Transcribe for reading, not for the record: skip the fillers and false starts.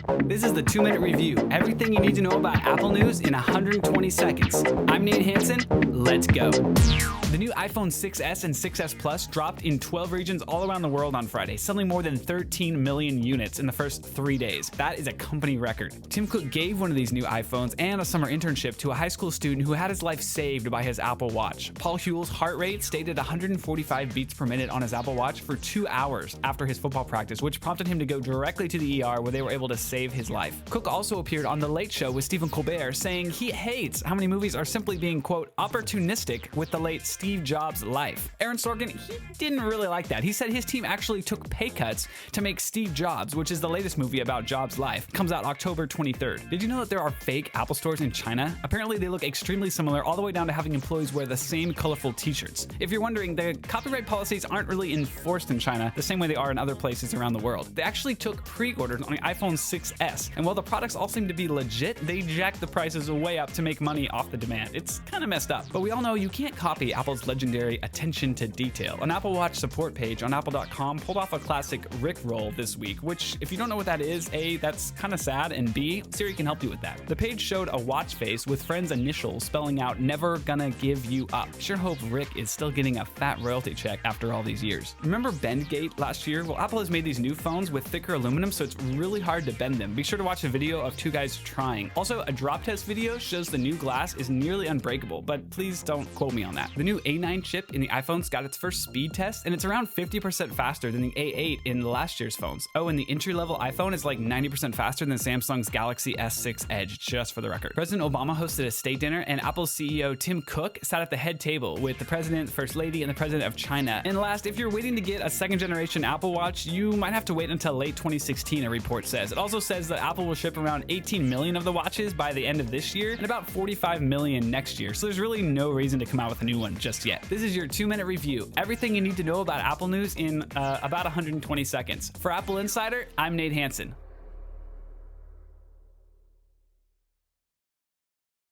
This is the 2-minute review. Everything you need to know about Apple news in 120 seconds. I'm Nate Hansen. Let's go. The new iPhone 6s and 6s Plus dropped in 12 regions all around the world on Friday, selling more than 13 million units in the first 3 days. That is a company record. Tim Cook gave one of these new iPhones and a summer internship to a high school student who had his life saved by his Apple Watch. Paul Huell's heart rate stayed at 145 beats per minute on his Apple Watch for 2 hours after his football practice, which prompted him to go directly to the ER where they were able to save his life. Cook also appeared on The Late Show with Stephen Colbert, saying he hates how many movies are simply being, quote, opportunistic with the late Steve Jobs' life. Aaron Sorkin, he didn't really like that. He said his team actually took pay cuts to make Steve Jobs, which is the latest movie about Jobs' life. It comes out October 23rd. Did you know that there are fake Apple stores in China? Apparently they look extremely similar, all the way down to having employees wear the same colorful t-shirts. If you're wondering, the copyright policies aren't really enforced in China the same way they are in other places around the world. They actually took pre-orders on the iPhone 6s, and while the products all seem to be legit, they jacked the prices way up to make money off the demand. It's kind of messed up. But we all know you can't copy Apple's legendary attention to detail. An Apple Watch support page on apple.com pulled off a classic rickroll this week, which, if you don't know what that is, A, that's kind of sad, and B, Siri can help you with that. The page showed a watch face with friends' initials spelling out "never gonna give you up." Sure hope Rick is still getting a fat royalty check after all these years. Remember Bendgate last year? Well, Apple has made these new phones with thicker aluminum, so it's really hard to bend them. Be sure to watch a video of 2 guys trying. Also, a drop test video shows the new glass is nearly unbreakable, but please don't quote me on that. The new A9 chip in the iPhone's got its first speed test, and it's around 50% faster than the A8 in last year's phones. Oh, and the entry-level iPhone is like 90% faster than Samsung's Galaxy S6 Edge, just for the record. President Obama hosted a state dinner, and Apple's CEO Tim Cook sat at the head table with the president, the first lady, and the president of China. And last, if you're waiting to get a second-generation Apple Watch, you might have to wait until late 2016, a report says. It also says that Apple will ship around 18 million of the watches by the end of this year, and about 45 million next year, so there's really no reason to come out with a new one just yet. This is your 2-minute review. Everything you need to know about Apple news in about 120 seconds. For Apple Insider, I'm Nate Hansen.